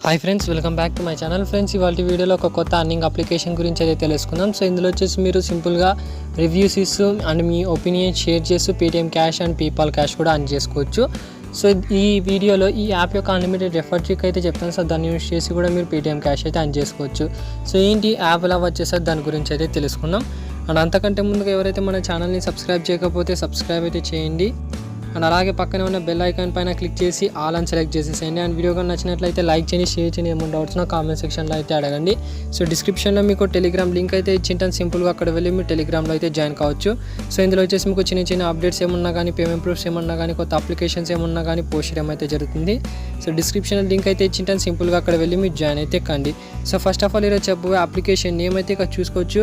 Hi friends, welcome back to my channel. Friends, ఇవాళ వీడియోలో ఒక కొత్త అర్నింగ్ అప్లికేషన్ గురించి అయితే తెలుసుకుందాం. సో ఇందులో వచ్చేసి మీరు సింపుల్గా రివ్యూస్ ఇస్తూ అండ్ మీ ఒపీనియన్ షేర్ చేస్తూ Paytm cash and PayPal cash కూడా అర్న్ చేసుకోవచ్చు. సో ఈ వీడియోలో ఈ యాప్ యొక్క అన్లిమిటెడ్ రెఫర్ ట్రిక్ అయితే చెప్తాను. సో దాన్ని యూస్ చేసి కూడా మీరు పేటిఎం క్యాష్ అయితే అర్న్ చేసుకోవచ్చు. సో ఏంటి యాప్ ఎలా వచ్చేసరి దాని గురించి అయితే తెలుసుకుందాం. అండ్ అంతకంటే ముందుగా ఎవరైతే మన ఛానల్ని సబ్స్క్రైబ్ చేయకపోతే సబ్స్క్రైబ్ అయితే చేయండి. అండ్ అలాగే పక్కనే ఉన్న బెల్ ఐకాన్ పైన క్లిక్ చేసి ఆల్ అని సెలెక్ట్ చేసేసేయండి. అండ్ వీడియో కానీ నచ్చినట్లయితే లైక్ చేయండి, షేర్ చేయండి. ఏమైనా డౌట్స్ నా కామెంట్ సెక్షన్లో అయితే అడగండి. సో డిస్క్రిప్షన్లో మీకు టెలిగ్రామ్ లింక్ అయితే ఇచ్చింటాను. సింపుల్గా అక్కడ వెళ్ళి మీరు టెలిగ్రామ్లో అయితే జాయిన్ కావచ్చు. సో ఇందులో వచ్చేసి మీకు చిన్న చిన్న అప్డేట్స్ ఏమన్నా కానీ, పేమెంట్ ప్రూఫ్స్ ఏమన్నా కానీ, కొత్త అప్లికేషన్స్ ఏమన్నా కానీ పోస్ట్ చేయడం అయితే జరుగుతుంది. సో డిస్క్రిప్షన్లో లింక్ అయితే ఇచ్చింటాను. సింపుల్గా అక్కడ వెళ్ళి మీరు జాయిన్ అయితే కండి. సో ఫస్ట్ ఆఫ్ ఆల్ ఈరోజు చెప్పబోయే అప్లికేషన్ నేమ్ అయితే ఇక్కడ చూసుకోవచ్చు.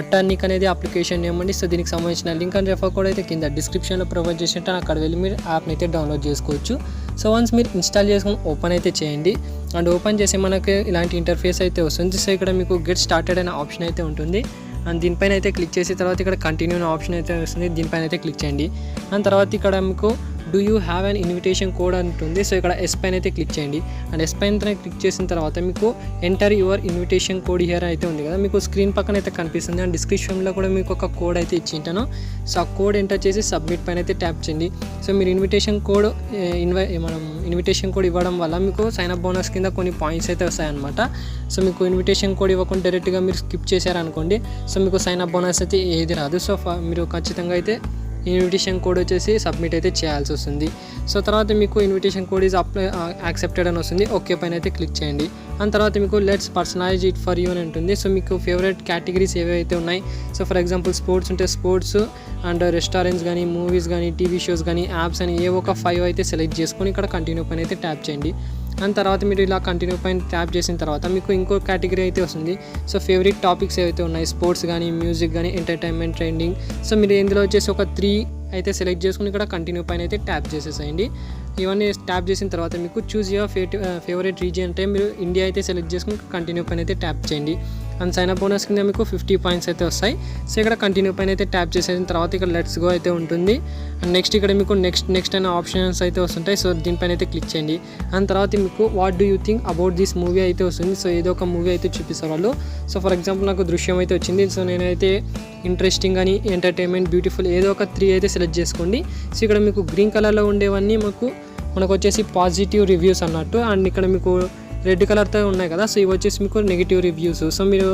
అట్టానిక్ అనేది అప్లికేషన్ నేమ్ అండి. సో దీనికి సంబంధించిన లింక్ అండ్ రెఫర్ కోడ్ అయితే కింద డిస్క్రిప్షన్లో ప్రొవైడ్ చేసింటాను. అక్కడ వెళ్ళి మీరు యాప్ని అయితే డౌన్లోడ్ చేసుకోవచ్చు. సో వన్స్ మీరు ఇన్స్టాల్ చేసుకొని ఓపెన్ అయితే చేయండి. అండ్ ఓపెన్ చేసి మనకి ఇలాంటి ఇంటర్ఫేస్ అయితే వస్తుంది. సో ఇక్కడ మీకు గెట్ స్టార్టెడ్ అనే ఆప్షన్ అయితే ఉంటుంది. అండ్ దీనిపైన అయితే క్లిక్ చేసిన తర్వాత ఇక్కడ కంటిన్యూ అనే ఆప్షన్ అయితే వస్తుంది. దీనిపైన అయితే క్లిక్ చేయండి. అండ్ తర్వాత ఇక్కడ మీకు do you have an invitation code ఉంటుంది. సో ఇక్కడ ఎస్ పైన అయితే క్లిక్ చేయండి. అండ్ ఎస్ పైన క్లిక్ చేసిన తర్వాత మీకు enter your invitation code here అయితే ఉంది కదా, మీకు స్క్రీన్ పక్కన అయితే కనిపిస్తుంది. అండ్ డిస్క్రిప్షన్లో కూడా మీకు ఒక కోడ్ అయితే ఇచ్చింటాను. సో ఆ కోడ్ ఎంటర్ చేసి సబ్మిట్ పైన అయితే ట్యాప్ చేయండి. సో మీరు ఇన్విటేషన్ కోడ్ ఇన్విటేషన్ కోడ్ ఇవ్వడం వల్ల మీకు సైన్ అప్ బోనస్ కింద కొన్ని పాయింట్స్ అయితే వస్తాయన్నమాట. సో మీకు ఇన్విటేషన్ కోడ్ ఇవ్వకుండా డైరెక్ట్గా మీరు స్కిప్ చేశారనుకోండి, సో మీకు సైన్ అప్ బోనస్ అయితే ఏది రాదు. సో మీరు ఖచ్చితంగా అయితే ఇన్విటేషన్ కోడ్ వచ్చేసి సబ్మిట్ అయితే చేయాల్సి వస్తుంది. సో తర్వాత మీకు ఇన్విటేషన్ కోడ్ ఈజ్ యాక్సెప్టెడ్ అని వస్తుంది. ఓకే పైన అయితే క్లిక్ చేయండి. అండ్ తర్వాత మీకు let's personalise it for you అని ఉంటుంది. సో మీకు ఫేవరెట్ కేటగిరీస్ ఏవైతే ఉన్నాయి, సో ఫర్ ఎగ్జాంపుల్ స్పోర్ట్స్ ఉంటే స్పోర్ట్స్, అండ్ రెస్టారెంట్స్ కానీ, మూవీస్ కానీ, టీవీ షోస్ కానీ, యాప్స్ అని ఏ ఒక 5 అయితే సెలెక్ట్ చేసుకొని ఇక్కడ కంటిన్యూ పైన అయితే ట్యాప్ చేయండి. అండ్ తర్వాత మీరు ఇలా కంటిన్యూ పైన ట్యాప్ చేసిన తర్వాత మీకు ఇంకో కేటగిరీ అయితే వస్తుంది. సో ఫేవరెట్ టాపిక్స్ ఏవైతే ఉన్నాయి, స్పోర్ట్స్ కానీ, మ్యూజిక్ కానీ, ఎంటర్టైన్మెంట్, ట్రెండింగ్. సో మీరు ఇందులో వచ్చేసి ఒక 3 అయితే సెలెక్ట్ చేసుకుని ఇక్కడ కంటిన్యూ పైన అయితే ట్యాప్ చేసేసేయండి. ఇవన్నీ ట్యాప్ చేసిన తర్వాత మీకు చూస్ యువర్ ఫేవరెట్ రీజియన్ అంటే మీరు ఇండియా అయితే సెలెక్ట్ చేసుకుని కంటిన్యూ పైన అయితే ట్యాప్ చేయండి. అండ్ సైన్ అప్ బోనస్ కింద మీకు 50 పాయింట్స్ అయితే వస్తాయి. సో ఇక్కడ కంటిన్యూ పైన అయితే ట్యాప్ చేసిన తర్వాత ఇక్కడ లెట్స్ గో అయితే ఉంటుంది. అండ్ నెక్స్ట్ ఇక్కడ మీకు నెక్స్ట్ అనే ఆప్షన్స్ అయితే వస్తుంటాయి. సో దీనిపైన అయితే క్లిక్ చేయండి. అండ్ తర్వాత మీకు what do you think about this movie అయితే వస్తుంది. సో ఏదో ఒక మూవీ అయితే చూపిస్తారు వాళ్ళు. సో ఫర్ ఎగ్జాంపుల్ నాకు దృశ్యం అయితే వచ్చింది. సో నేనైతే ఇంట్రెస్టింగ్ అని, ఎంటర్టైన్మెంట్, బ్యూటిఫుల్ ఏదో ఒక 3 అయితే సెలెక్ట్ చేసుకోండి. సో ఇక్కడ మీకు గ్రీన్ కలర్లో ఉండేవన్నీ మనకు వచ్చేసి పాజిటివ్ రివ్యూస్ అన్నట్టు. అండ్ ఇక్కడ మీకు రెడ్ కలర్తో ఉన్నాయి కదా, సో ఇవి వచ్చేసి మీకు నెగిటివ్ రివ్యూస్. సో మీరు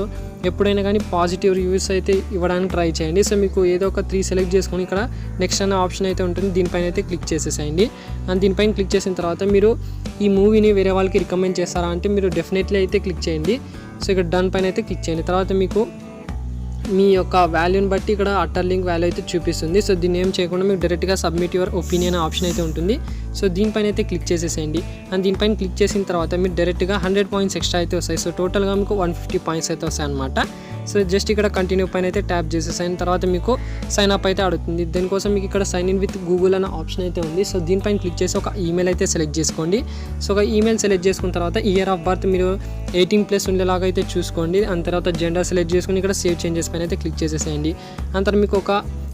ఎప్పుడైనా కానీ పాజిటివ్ రివ్యూస్ అయితే ఇవ్వడానికి ట్రై చేయండి. సో మీకు ఏదో ఒక 3 సెలెక్ట్ చేసుకొని ఇక్కడ నెక్స్ట్ అనే ఆప్షన్ అయితే ఉంటుంది. దీనిపైన అయితే క్లిక్ చేసేసేయండి. అండ్ దీనిపైన క్లిక్ చేసిన తర్వాత మీరు ఈ మూవీని వేరే వాళ్ళకి రికమెండ్ చేస్తారా అంటే మీరు డెఫినెట్లీ అయితే క్లిక్ చేయండి. సో ఇక్కడ డన్ పైన అయితే క్లిక్ చేయండి. తర్వాత మీకు మీ యొక్క వాల్యూని బట్టి ఇక్కడ అట్టర్ లింక్ వాల్యూ అయితే చూపిస్తుంది. సో దీన్ని ఏం చేయకుండా మీకు డైరెక్ట్గా సబ్మిట్ యువర్ ఒపీనియన్ ఆప్షన్ అయితే ఉంటుంది. సో దీనిపైన అయితే క్లిక్ చేసేసేయండి. అండ్ దీనిపైన క్లిక్ చేసిన తర్వాత మీరు డైరెక్ట్గా 100 పాయింట్స్ ఎక్స్ట్రా అయితే వస్తాయి. సో టోటల్గా మీకు 150 పాయింట్స్ అయితే వస్తాయి అనమాట. సో జస్ట్ ఇక్కడ కంటిన్యూ పైన అయితే ట్యాప్ చేసేసాయిన తర్వాత మీకు సైన్ అప్ అయితే అడుగుతుంది. దీనికోసం మీకు ఇక్కడ సైన్ ఇన్ విత్ గూగుల్ అనే ఆప్షన్ అయితే ఉంది. సో దీనిపైన క్లిక్ చేసి ఒక ఈమెయిల్ అయితే సెలెక్ట్ చేసుకోండి. సో ఒక ఈమెయిల్ సెలెక్ట్ చేసుకున్న తర్వాత ఇయర్ ఆఫ్ బర్త్ మీరు 18+ ఉండేలాగా అయితే చూసుకోండి. అండ్ తర్వాత జెండర్ సెలెక్ట్ చేసుకుని ఇక్కడ సేవ్ చేంజెస్ పైన అయితే క్లిక్ చేసేసేయండి. అంత మీకు ఒక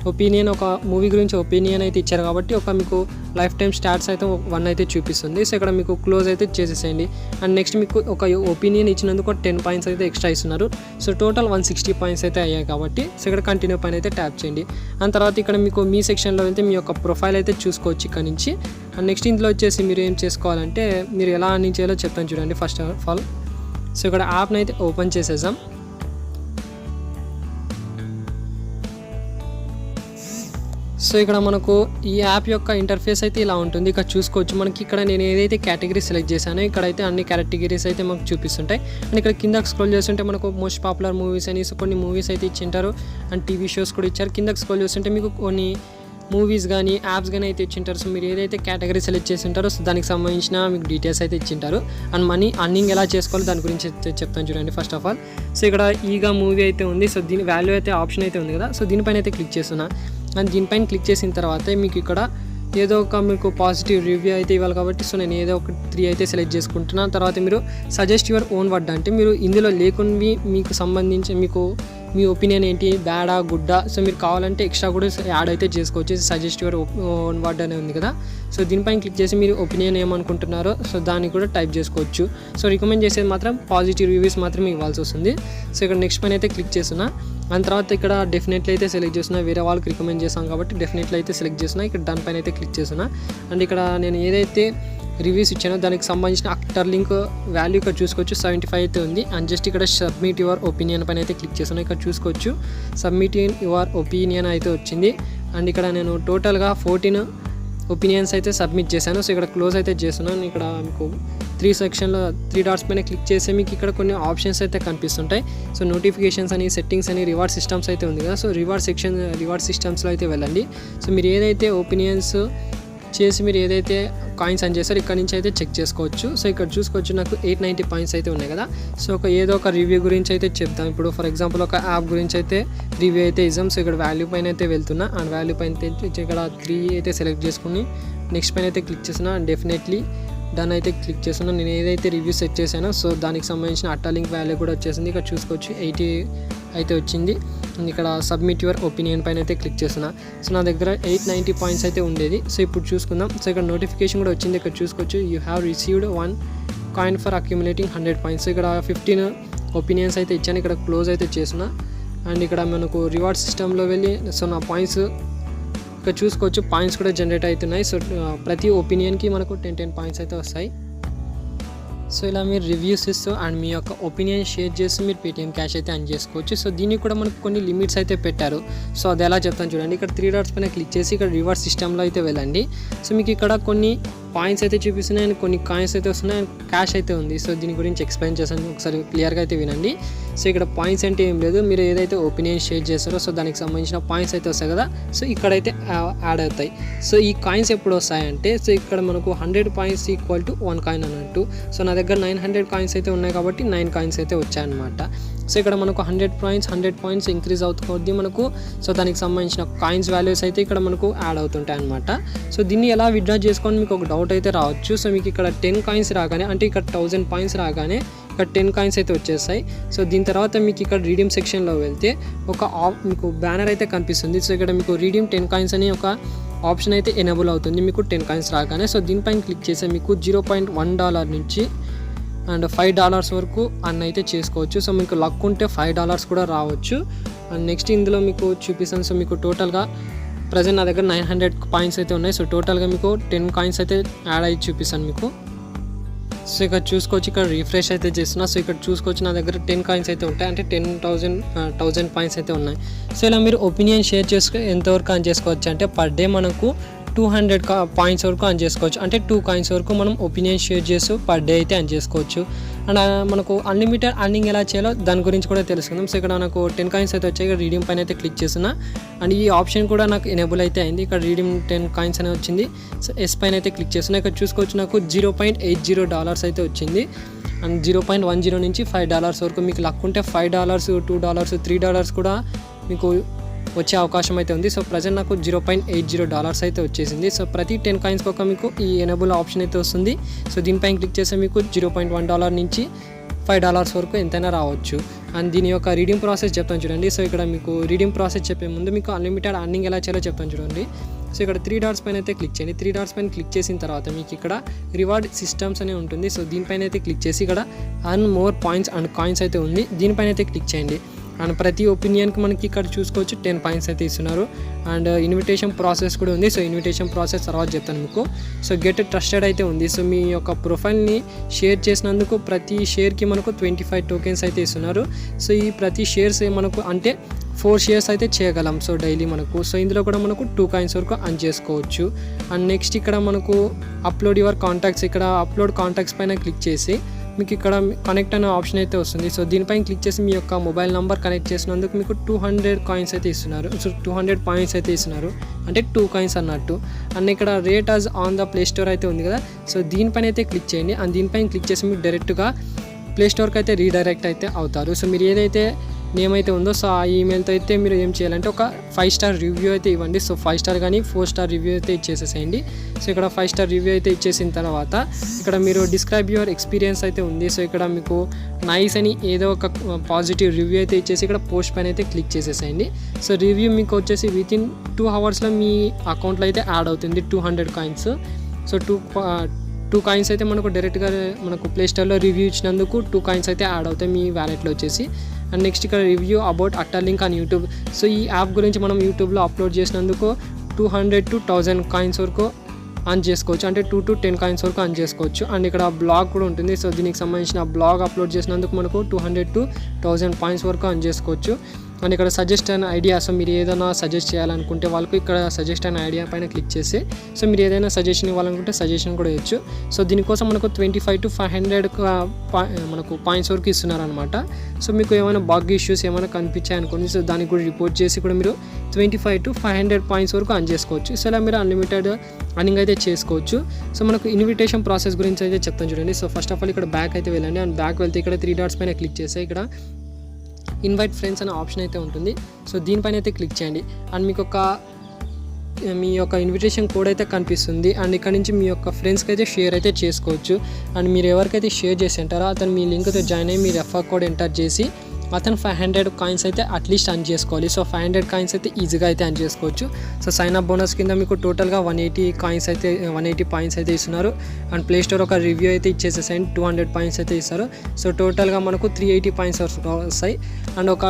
ఒపీనియన్, ఒక మూవీ గురించి ఒపీనియన్ అయితే ఇచ్చారు కాబట్టి ఒక మీకు లైఫ్ టైం స్టాట్స్ అయితే 1 అయితే చూపిస్తుంది. సో ఇక్కడ మీకు క్లోజ్ అయితే చేసేసేయండి. అండ్ నెక్స్ట్ మీకు ఒక ఒపీనియన్ ఇచ్చినందుకు 10 పాయింట్స్ అయితే ఎక్స్ట్రా ఇస్తున్నారు. సో టోటల్ 160 పాయింట్స్ అయితే అయ్యాయి కాబట్టి సో ఇక్కడ కంటిన్యూ పైన అయితే ట్యాప్ చేయండి. అండ్ తర్వాత ఇక్కడ మీకు మీ సెక్షన్లో వెళ్తే మీ యొక్క ప్రొఫైల్ అయితే చూసుకోవచ్చు ఇక్కడ నుంచి. అండ్ నెక్స్ట్ ఇందులో వచ్చేసి మీరు ఏం చేసుకోవాలంటే మీరు ఎలా అర్నింగ్ చేయాలో చెప్తాను చూడండి. ఫస్ట్ ఆఫ్ ఆల్ సో ఇక్కడ యాప్ని అయితే ఓపెన్ చేసేసాం. సో ఇక్కడ మనకు ఈ యాప్ యొక్క ఇంటర్ఫేస్ అయితే ఇలా ఉంటుంది. ఇక్కడ చూసుకోవచ్చు మనకి ఇక్కడ నేను ఏదైతే కేటగిరీ సెలెక్ట్ చేశానో ఇక్కడైతే అన్ని కేటగిరీస్ అయితే మనకు చూపిస్తుంటాయి. అండ్ ఇక్కడ కిందకి స్క్రోల్ చేస్తుంటే మనకు మోస్ట్ పాపులర్ మూవీస్ అని కొన్ని మూవీస్ అయితే ఇచ్చింటారు. అండ్ టీవీ షోస్ కూడా ఇచ్చారు. కిందకి స్క్రోల్ చేస్తుంటే మీకు కొన్ని మూవీస్ కానీ, యాప్స్ కానీ అయితే ఇచ్చింటారు. సో మీరు ఏదైతే కేటగిరీ సెలెక్ట్ చేసి ఉంటారో సో దానికి సంబంధించిన మీకు డీటెయిల్స్ అయితే ఇచ్చింటారు. అండ్ మనీ అర్నింగ్ ఎలా చేసుకోవాలో దాని గురించి చెప్తాను చూడండి. ఫస్ట్ ఆఫ్ ఆల్ సో ఇక్కడ ఈగా మూవీ అయితే ఉంది. సో దీని వాల్యూ అయితే ఆప్షన్ అయితే ఉంది కదా, సో దీనిపైన అయితే క్లిక్ చేస్తున్నా. అండ్ దీనిపైన క్లిక్ చేసిన తర్వాత మీకు ఇక్కడ ఏదో ఒక మీకు పాజిటివ్ రివ్యూ అయితే ఇవ్వాలి కాబట్టి సో నేను ఏదో ఒక 3 అయితే సెలెక్ట్ చేసుకుంటున్నాను. తర్వాత మీరు సజెస్ట్ యువర్ ఓన్ వర్డ్ అంటే మీరు ఇందులో లేకున్నవి మీకు సంబంధించి మీకు మీ ఒపీనియన్ ఏంటి, బ్యాడా గుడ్డా. సో మీరు కావాలంటే ఎక్స్ట్రా కూడా యాడ్ అయితే చేసుకోవచ్చు. సజెస్ట్ యువర్ ఓన్ వర్డ్ అనే ఉంది కదా, సో దీనిపైన క్లిక్ చేసి మీరు ఒపీనియన్ ఏమనుకుంటున్నారో సో దాన్ని కూడా టైప్ చేసుకోవచ్చు. సో రికమెండ్ చేసేది మాత్రం పాజిటివ్ రివ్యూస్ మాత్రమే ఇవ్వాల్సి వస్తుంది. సో ఇక్కడ నెక్స్ట్ పైన అయితే క్లిక్ చేస్తున్నా. దాని తర్వాత ఇక్కడ డెఫినెట్లీ అయితే సెలెక్ట్ చేస్తున్నా. వేరే వాళ్ళకి రికమెండ్ చేస్తాం కాబట్టి డెఫినెట్లీ అయితే సెలెక్ట్ చేస్తున్నా. ఇక్కడ దాని పైన అయితే క్లిక్ చేస్తున్నా. అండ్ ఇక్కడ నేను ఏదైతే రివ్యూస్ ఇచ్చానో దానికి సంబంధించిన అక్టర్ లింక్ వాల్యూ ఇక్కడ చూసుకోవచ్చు 75 అయితే ఉంది. అండ్ జస్ట్ ఇక్కడ సబ్మిట్ యువర్ ఒపీనియన్ పైన అయితే క్లిక్ చేస్తున్నాను. ఇక్కడ చూసుకోవచ్చు సబ్మిట్ యువర్ ఒపీనియన్ అయితే వచ్చింది. అండ్ ఇక్కడ నేను టోటల్గా 14 ఒపీనియన్స్ అయితే సబ్మిట్ చేశాను. సో ఇక్కడ క్లోజ్ అయితే చేస్తున్నాను. ఇక్కడ మీకు 3 సెక్షన్లో 3 డాట్స్ పైన క్లిక్ చేస్తే మీకు ఇక్కడ కొన్ని ఆప్షన్స్ అయితే కనిపిస్తుంటాయి. సో నోటిఫికేషన్స్ అని, సెట్టింగ్స్ అని, రివార్డ్ సిస్టమ్స్ అయితే ఉంది కదా. సో రివార్డ్ సిస్టమ్స్లో అయితే వెళ్ళండి. సో మీరు ఏదైతే ఒపీనియన్స్ చేసి మీరు ఏదైతే కాయిన్స్ అని చేస్తారో ఇక్కడ నుంచి అయితే చెక్ చేసుకోవచ్చు. సో ఇక్కడ చూసుకోవచ్చు నాకు 890 పాయింట్స్ అయితే ఉన్నాయి కదా. సో ఏదో ఒక రివ్యూ గురించి అయితే చెప్తాం. ఇప్పుడు ఫర్ ఎగ్జాంపుల్ ఒక యాప్ గురించి అయితే రివ్యూ అయితే ఇద్దాం. సో ఇక్కడ వాల్యూ పైన అయితే వెళ్తున్నా. అండ్ వాల్యూ పైన ఇక్కడ 3 అయితే సెలెక్ట్ చేసుకుని నెక్స్ట్ పైన అయితే క్లిక్ చేస్తున్నా. అండ్ డెఫినెట్లీ డన్ అయితే క్లిక్ చేస్తున్నా. నేను ఏదైతే రివ్యూ సెట్ చేశానో సో దానికి సంబంధించిన అట్టా లింక్ వాల్యూ కూడా వచ్చేసింది. ఇక్కడ చూసుకోవచ్చు 80 అయితే వచ్చింది. ఇక్కడ సబ్మిట్ యువర్ ఒపీనియన్ పైన అయితే క్లిక్ చేస్తున్నా. సో నా దగ్గర 890 పాయింట్స్ అయితే ఉండేది. సో ఇప్పుడు చూసుకుందాం. సో ఇక్కడ నోటిఫికేషన్ కూడా వచ్చింది. ఇక్కడ చూసుకోవచ్చు you have received 1 coin for accumulating 100 points. ఇక్కడ 15 ఒపీనియన్స్ అయితే ఇచ్చాను. ఇక్కడ క్లోజ్ అయితే చేస్తున్నా. అండ్ ఇక్కడ మనకు రివార్డ్ సిస్టంలో వెళ్ళి సో నా పాయింట్స్ ఇక్కడ చూసుకోవచ్చు పాయింట్స్ కూడా జనరేట్ అవుతున్నాయి. సో ప్రతి ఒపీనియన్కి మనకు 10 పాయింట్స్ అయితే వస్తాయి. సో ఇలా మీరు రివ్యూస్ ఇస్తూ అండ్ మీ యొక్క ఒపీనియన్ షేర్ చేస్తూ మీరు పేటీఎం క్యాష్ అయితే అర్న్ చేసుకోవచ్చు. సో దీనికి కూడా మనకు కొన్ని లిమిట్స్ అయితే పెట్టారు. సో అది ఎలా చెప్తాను చూడండి. ఇక్కడ 3 డాట్స్ పైన క్లిక్ చేసి ఇక్కడ రివార్డ్ సిస్టంలో అయితే వెళ్ళండి. సో మీకు ఇక్కడ కొన్ని పాయింట్స్ అయితే చూపిస్తున్నాయి అండ్ కొన్ని కాయిన్స్ అయితే వస్తున్నాయి అండ్ క్యాష్ అయితే ఉంది. సో దీని గురించి ఎక్స్ప్లెయిన్ చేశాను, ఒకసారి క్లియర్గా అయితే వినండి. సో ఇక్కడ పాయింట్స్ అంటే ఏం లేదు, మీరు ఏదైతే ఒపీనియన్ షేర్ చేస్తారో సో దానికి సంబంధించిన పాయింట్స్ అయితే వస్తాయి కదా. సో ఇక్కడైతే యాడ్ అవుతాయి. సో ఈ కాయిన్స్ ఎప్పుడు వస్తాయంటే సో ఇక్కడ మనకు 100 పాయింట్స్ ఈక్వల్ టు 1 కాయిన్ అన్నట్టు. సో నా దగ్గర 900 కాయిన్స్ అయితే ఉన్నాయి కాబట్టి 9 కాయిన్స్ అయితే వచ్చాయన్నమాట. సో ఇక్కడ మనకు 100 పాయింట్స్ ఇంక్రీజ్ అవుతుంది మనకు. సో దానికి సంబంధించిన కాయిన్స్ వాల్యూస్ అయితే ఇక్కడ మనకు యాడ్ అవుతుంటాయి అనమాట. సో దీన్ని ఎలా విత్డ్రా చేసుకోండి మీకు ఒక డౌట్ అయితే రావచ్చు. సో మీకు ఇక్కడ 10 కాయిన్స్ రాగానే అంటే ఇక్కడ 1000 పాయింట్స్ రాగానే ఇక్కడ 10 కాయిన్స్ అయితే వచ్చేస్తాయి. సో దీని తర్వాత మీకు ఇక్కడ రీడీమ్ సెక్షన్లో వెళ్తే ఒక మీకు బ్యానర్ అయితే కనిపిస్తుంది. సో ఇక్కడ మీకు రీడీమ్ 10 కాయిన్స్ అని ఒక ఆప్షన్ అయితే ఎనేబుల్ అవుతుంది మీకు 10 కాయిన్స్ రాగానే. సో దీనిపైన క్లిక్ చేస్తే మీకు $0.1 నుంచి అండ్ $5 వరకు అన్న అయితే చేసుకోవచ్చు. సో మీకు లక్ ఉంటే $5 కూడా రావచ్చు. అండ్ నెక్స్ట్ ఇందులో మీకు చూపిస్తాను. సో మీకు టోటల్గా ప్రజెంట్ నా దగ్గర 900 పాయింట్స్ అయితే ఉన్నాయి. సో టోటల్గా మీకు 10 కాయిన్స్ అయితే యాడ్ అయ్యి చూపిస్తాను మీకు. సో ఇక్కడ చూసుకోవచ్చు, ఇక్కడ రిఫ్రెష్ అయితే చేస్తున్నా. సో ఇక్కడ చూసుకోవచ్చు నా దగ్గర 10 కాయిన్స్ అయితే ఉంటాయి, అంటే 10,000 పాయింట్స్ అయితే ఉన్నాయి. సో ఇలా మీరు ఒపీనియన్ షేర్ చేసుకుని ఎంతవరకు అర్న్ చేసుకోవచ్చు అంటే పర్ డే మనకు 200 పాయింట్స్ వరకు అర్న్ చేసుకోవచ్చు. అంటే 2 కాయిన్స్ వరకు మనం ఒపీనియన్ షేర్ చేస్తూ పర్ డే అయితే అర్న్ చేసుకోవచ్చు. అండ్ మనకు అన్లిమిటెడ్ అర్నింగ్ ఎలా చేయాలో దాని గురించి కూడా తెలుసుకుందాం. సో ఇక్కడ నాకు 10 కాయిన్స్ అయితే వచ్చాయి. ఇక్కడ రీడీమ్ పైన అయితే క్లిక్ చేస్తున్నా. అండ్ ఈ ఆప్షన్ కూడా నాకు ఎనేబుల్ అయితే అయింది. ఇక్కడ రీడీమ్ 10 కాయిన్స్ అనేది వచ్చింది. సో ఎస్ పైన అయితే క్లిక్ చేస్తున్నా. ఇక్కడ చూసుకోవచ్చు నాకు $0.80 అయితే వచ్చింది. అండ్ 0.10 నుంచి $5 వరకు మీకు లక్ ఉంటే $5, $2, $3 కూడా మీకు వచ్చే అవకాశం అయితే ఉంది. సో ప్రజెంట్ నాకు $0.80 అయితే వచ్చేసింది. సో ప్రతి 10 కాయిన్స్ ఒక మీకు ఈ ఎనేబుల్ ఆప్షన్ అయితే వస్తుంది. సో దీనిపైన క్లిక్ చేస్తే మీకు $0.1 నుంచి $5 వరకు ఎంతైనా రావచ్చు. అండ్ దీని యొక్క రీడింగ్ ప్రాసెస్ చెప్తాను చూడండి. సో ఇక్కడ మీకు రీడింగ్ ప్రాసెస్ చెప్పే ముందు మీకు అన్లిమిటెడ్ అర్నింగ్ ఎలా చేయాలో చెప్తాను చూడండి. సో ఇక్కడ 3 డాట్స్ పైన అయితే క్లిక్ చేయండి. 3 డాట్స్ పైన క్లిక్ చేసిన తర్వాత మీకు ఇక్కడ రివార్డ్ సిస్టమ్స్ అనే ఉంటుంది. సో దీనిపైన అయితే క్లిక్ చేసి ఇక్కడ earn more points and coins అయితే ఉంది, దీనిపైన అయితే క్లిక్ చేయండి. అండ్ ప్రతి ఒపీనియన్కి మనకి ఇక్కడ చూసుకోవచ్చు 10 పాయింట్స్ అయితే ఇస్తున్నారు. అండ్ ఇన్విటేషన్ ప్రాసెస్ కూడా ఉంది. సో ఇన్విటేషన్ ప్రాసెస్ తర్వాత చెప్తాను మీకు. సో గెట్ ట్రస్టెడ్ అయితే ఉంది. సో మీ యొక్క ప్రొఫైల్ని షేర్ చేసినందుకు ప్రతి షేర్కి మనకు 25 టోకెన్స్ అయితే ఇస్తున్నారు. సో ఈ ప్రతి షేర్స్ మనకు అంటే 4 షేర్స్ అయితే చేయగలం. సో డైలీ మనకు సో ఇందులో కూడా మనకు 2 కాయిన్స్ వరకు అర్న్ చేసుకోవచ్చు. అండ్ నెక్స్ట్ ఇక్కడ మనకు అప్లోడ్ యువర్ కాంటాక్ట్స్, ఇక్కడ అప్లోడ్ కాంటాక్ట్స్ పైన క్లిక్ చేసి మీకు ఇక్కడ కనెక్ట్ అనే ఆప్షన్ అయితే వస్తుంది. సో దీనిపైన క్లిక్ చేసి మీ యొక్క మొబైల్ నెంబర్ కనెక్ట్ చేసినందుకు మీకు 200 కాయిన్స్ అయితే ఇస్తున్నారు. సో 200 పాయింట్స్ అయితే ఇస్తున్నారు, అంటే 2 కాయిన్స్ అన్నట్టు. అండ్ ఇక్కడ rate as on the play store అయితే ఉంది కదా. సో దీనిపైన అయితే క్లిక్ చేయండి. అండ్ దీనిపైన క్లిక్ చేసి మీకు డైరెక్ట్గా ప్లే స్టోర్కి అయితే రీడైరెక్ట్ అయితే అవుతారు. సో మీరు ఏదైతే నేమ్ అయితే ఉందో సో ఆ ఈమెయిల్తో అయితే మీరు ఏం చేయాలంటే ఒక 5 స్టార్ రివ్యూ అయితే ఇవ్వండి. సో 5 స్టార్ కానీ 4 స్టార్ రివ్యూ అయితే ఇచ్చేసేసేయండి. సో ఇక్కడ 5 స్టార్ రివ్యూ అయితే ఇచ్చేసిన తర్వాత ఇక్కడ మీరు డిస్క్రైబ్ యువర్ ఎక్స్పీరియన్స్ అయితే ఉంది. సో ఇక్కడ మీకు నైస్ అని ఏదో ఒక పాజిటివ్ రివ్యూ అయితే ఇచ్చేసి ఇక్కడ పోస్ట్ పైన అయితే క్లిక్ చేసేసేయండి. సో రివ్యూ మీకు వచ్చేసి వితిన్ 2 అవర్స్లో మీ అకౌంట్లో అయితే యాడ్ అవుతుంది 200 కాయిన్స్. సో 2 కాయిన్స్ అయితే మనకు డైరెక్ట్గా మనకు ప్లే స్టోర్లో రివ్యూ ఇచ్చినందుకు 2 కాయిన్స్ అయితే యాడ్ అవుతాయి మీ వ్యాలెట్లో వచ్చేసి. అండ్ నెక్స్ట్ ఇక్కడ review about utter link on YouTube. So ఈ యాప్ గురించి మనం యూట్యూబ్లో అప్లోడ్ చేసినందుకు 200 to 1000 కాయిన్స్ వరకు అర్న్ చేసుకోవచ్చు. అంటే 2 to 10 కాయిన్స్ వరకు అర్న్ చేసుకోవచ్చు. అండ్ ఇక్కడ బ్లాగ్ కూడా ఉంటుంది. సో దీనికి సంబంధించిన బ్లాగ్ అప్లోడ్ చేసినందుకు మనకు 200 to 1000 పాయింట్స్ వరకు అర్న్ చేసుకోవచ్చు. అండ్ ఇక్కడ సజెస్ట్ అండ్ ఐడియా. సో మీరు ఏదైనా సజెస్ట్ చేయాలనుకుంటే వాళ్ళకు ఇక్కడ సజెస్ట్ అండ్ ఐడియా పైన క్లిక్ చేసి సో మీరు ఏదైనా సజెషన్ ఇవ్వాలనుకుంటే సజెషన్ కూడా ఇవ్వచ్చు. సో దీనికోసం మనకు 25 to 500 మనకు పాయింట్స్ వరకు ఇస్తున్నారు అనమాట. సో మీకు ఏమైనా బగ్ ఇష్యూస్ ఏమైనా కనిపించాయి అనుకోండి, సో దానికి కూడా రిపోర్ట్ చేసి కూడా మీరు 25 to 500 పాయింట్స్ వరకు అర్న్ చేసుకోవచ్చు. సో ఇలా మీరు అన్లిమిటెడ్ అర్నింగ్ అయితే చేసుకోవచ్చు. సో మనకు ఇన్విటేషన్ ప్రాసెస్ గురించి అయితే చెప్తాను చూడండి. సో ఫస్ట్ ఆఫ్ ఆల్ ఇక్కడ బ్యాక్ అయితే వెళ్ళండి. అండ్ బ్యాక్ వెళ్తే ఇక్కడ 3 డాట్స్ పైన క్లిక్ చేస్తే ఇక్కడ ఇన్వైట్ ఫ్రెండ్స్ అనే ఆప్షన్ అయితే ఉంటుంది. సో దీనిపైన అయితే క్లిక్ చేయండి. అండ్ మీ యొక్క ఇన్విటేషన్ కోడ్ అయితే కనిపిస్తుంది. అండ్ ఇక్కడ నుంచి మీ యొక్క ఫ్రెండ్స్కి అయితే షేర్ అయితే చేసుకోవచ్చు. అండ్ మీరు ఎవరికైతే షేర్ చేసి ఉంటారో అతను మీ లింక్తో జాయిన్ అయ్యి మీ రెఫర్ కోడ్ ఎంటర్ చేసి అతను 500 కాయిన్స్ అయితే అట్లీస్ట్ అర్న్ చేసుకోవాలి. సో 500 కాయిన్స్ అయితే ఈజీగా అయితే అర్న్ చేసుకోవచ్చు. సో సైన్ అప్ బోనస్ కింద మీకు టోటల్గా 180 పాయింట్స్ అయితే ఇస్తున్నారు. అండ్ ప్లే స్టోర్ ఒక రివ్యూ అయితే ఇచ్చేసేసాయి 200 పాయింట్స్ అయితే ఇస్తారు. సో టోటల్గా మనకు 380 పాయింట్స్ వస్తాయి. అండ్ ఒక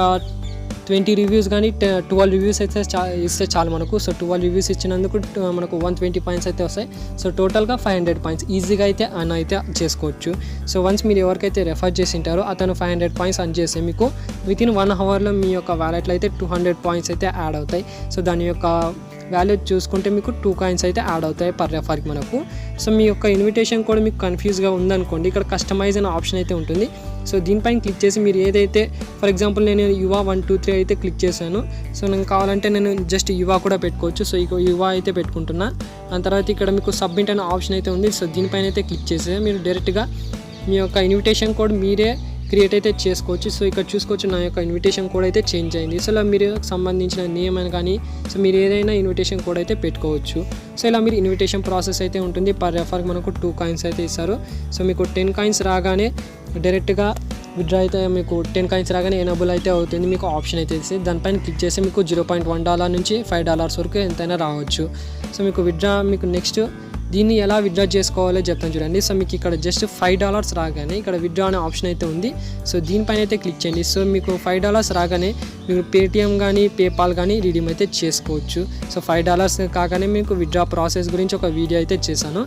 20 రివ్యూస్ కానీ 12 రివ్యూస్ అయితే ఇస్తే చాలు మనకు. సో 12 రివ్యూస్ ఇచ్చినందుకు మనకు 120 పాయింట్స్ అయితే వస్తాయి. సో టోటల్గా 500 పాయింట్స్ ఈజీగా అయితే అర్న్ అయితే చేసుకోవచ్చు. సో వన్స్ మీరు ఎవరికైతే రెఫర్ చేసి ఉంటారో అతను 500 పాయింట్స్ అర్న్ చేస్తే మీకు వితిన్ 1 అవర్లో మీ యొక్క వ్యాలెట్లో అయితే 200 పాయింట్స్ అయితే యాడ్ అవుతాయి. సో దాని యొక్క వాల్యూ చూసుకుంటే మీకు 2 కాయిన్స్ అయితే యాడ్ అవుతాయి పర్ రెఫర్కి మనకు. సో మీ యొక్క ఇన్విటేషన్ కూడా మీకు కన్ఫ్యూజ్గా ఉందనుకోండి, ఇక్కడ కస్టమైజ్ అనే ఆప్షన్ అయితే ఉంటుంది. సో దీనిపైన క్లిక్ చేసి మీరు ఏదైతే ఫర్ ఎగ్జాంపుల్ నేను యువా 123 అయితే క్లిక్ చేశాను. సో నేను కావాలంటే నేను జస్ట్ యువా కూడా పెట్టుకోవచ్చు. సో ఇక యువా అయితే పెట్టుకుంటున్నా. దాని తర్వాత ఇక్కడ మీకు సబ్మిట్ అనే ఆప్షన్ అయితే ఉంది. సో దీనిపైన అయితే క్లిక్ చేసి మీరు డైరెక్ట్గా మీ యొక్క ఇన్విటేషన్ కోడ్ మీరే క్రియేట్ అయితే చేసుకోవచ్చు. సో ఇక్కడ చూసుకోవచ్చు నా యొక్క ఇన్విటేషన్ కోడ్ అయితే చేంజ్ అయింది. సో ఇలా మీరు సంబంధించిన నేమ్ అని కానీ సో మీరు ఏదైనా ఇన్విటేషన్ కోడ్ అయితే పెట్టుకోవచ్చు. సో ఇలా మీరు ఇన్విటేషన్ ప్రాసెస్ అయితే ఉంటుంది. పర్ రెఫర్కి మనకు 2 కాయిన్స్ అయితే ఇస్తారు. సో మీకు 10 కాయిన్స్ రాగానే డైరెక్ట్గా విత్డ్రా అయితే మీకు 10 కాయిన్స్ రాగానే ఎనబుల్ అయితే అవుతుంది. మీకు ఆప్షన్ అయితే ఇస్తుంది. దానిపైన క్లిక్ చేస్తే మీకు $0.1 నుంచి $5 వరకు ఎంతైనా రావచ్చు. సో మీకు విత్డ్రా మీకు నెక్స్ట్ దీన్ని ఎలా విత్డ్రా చేసుకోవాలో చెప్తాను చూడండి. సో మీకు ఇక్కడ జస్ట్ $5 రాగానే ఇక్కడ విత్డ్రా అనే ఆప్షన్ అయితే ఉంది. సో దీనిపైన అయితే క్లిక్ చేయండి. సో మీకు $5 రాగానే మీరు పేటిఎం కానీ పేపాల్ కానీ రిడీమ్ అయితే చేసుకోవచ్చు. సో $5 కాగానే మీకు విత్డ్రా ప్రాసెస్ గురించి ఒక వీడియో అయితే చేశాను.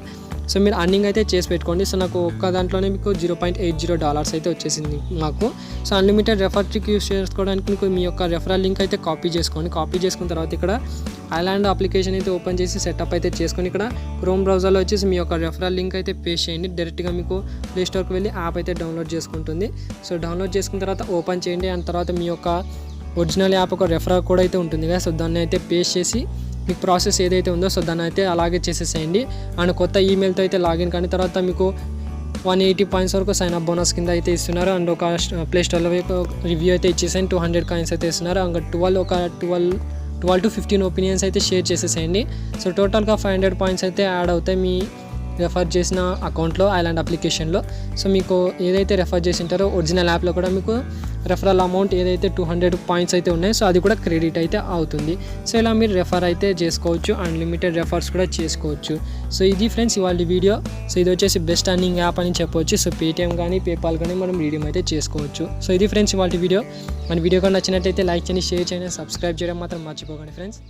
సో మీరు అర్నింగ్ అయితే చేసి పెట్టుకోండి. సో నాకు ఒక్క దాంట్లోనే మీకు $0.80 అయితే వచ్చేసింది మాకు. So unlimited refer trick use చేసుకోవడానికి మీకు మీ యొక్క రెఫరల్ లింక్ అయితే కాపీ చేసుకోండి. కాపీ చేసుకున్న తర్వాత ఇక్కడ ఐలాండ్ అప్లికేషన్ అయితే ఓపెన్ చేసి సెటప్ అయితే చేసుకొని ఇక్కడ క్రోమ్ బ్రౌజర్లో వచ్చేసి మీ యొక్క రెఫరల్ లింక్ అయితే పేస్ట్ చేయండి. డైరెక్ట్గా మీకు ప్లే స్టోర్కి వెళ్ళి యాప్ అయితే డౌన్లోడ్ చేసుకుంటుంది. సో డౌన్లోడ్ చేసుకున్న తర్వాత ఓపెన్ చేయండి. అండ్ తర్వాత మీ యొక్క ఒరిజినల్ యాప్ ఒక రెఫరల్ కోడ్ అయితే ఉంటుంది కదా, సో దాన్ని అయితే పేస్ట్ చేసి మీకు ప్రాసెస్ ఏదైతే ఉందో సో దాన్ని అయితే అలాగే చేసేసేయండి. అండ్ కొత్త ఈమెయిల్తో అయితే లాగిన్ కానీ తర్వాత మీకు 180 పాయింట్స్ వరకు సైన్ అప్ బోనస్ కింద అయితే ఇస్తున్నారు. అండ్ ఒక ప్లే స్టోర్లో రివ్యూ అయితే ఇచ్చేసాను 200 కాయిన్స్ అయితే ఇస్తున్నారు. అండ్ 12 to 15 ఒపీనియన్స్ అయితే షేర్ చేసేసేయండి. సో టోటల్గా 500 పాయింట్స్ అయితే యాడ్ అవుతాయి మీ రెఫర్ చేసిన అకౌంట్లో ఐలాండ్ అప్లికేషన్లో. సో మీకు ఏదైతే రెఫర్ చేసి ఉంటారో ఒరిజినల్ యాప్లో కూడా మీకు రెఫరల్ అమౌంట్ ఏదైతే 200 పాయింట్స్ అయితే ఉన్నాయో సో అది కూడా క్రెడిట్ అయితే అవుతుంది. సో ఇలా మీరు రెఫర్ అయితే చేసుకోవచ్చు. అన్లిమిటెడ్ రెఫర్స్ కూడా చేసుకోవచ్చు. సో ఇది ఫ్రెండ్స్ ఇవాళ వీడియో. సో ఇది వచ్చేసి బెస్ట్ అర్నింగ్ యాప్ అని చెప్పవచ్చు. సో పేటిఎం కానీ పేపాల్ కానీ మనం రీడీమ్ అయితే చేసుకోవచ్చు. సో ఇది ఫ్రెండ్స్ ఇవాళ వీడియో. మన వీడియో కానీ నచ్చినట్టయితే లైక్ చేయండి, షేర్ చేయండి, సబ్స్క్రైబ్ చేయడం మాత్రం మర్చిపోకండి ఫ్రెండ్స్.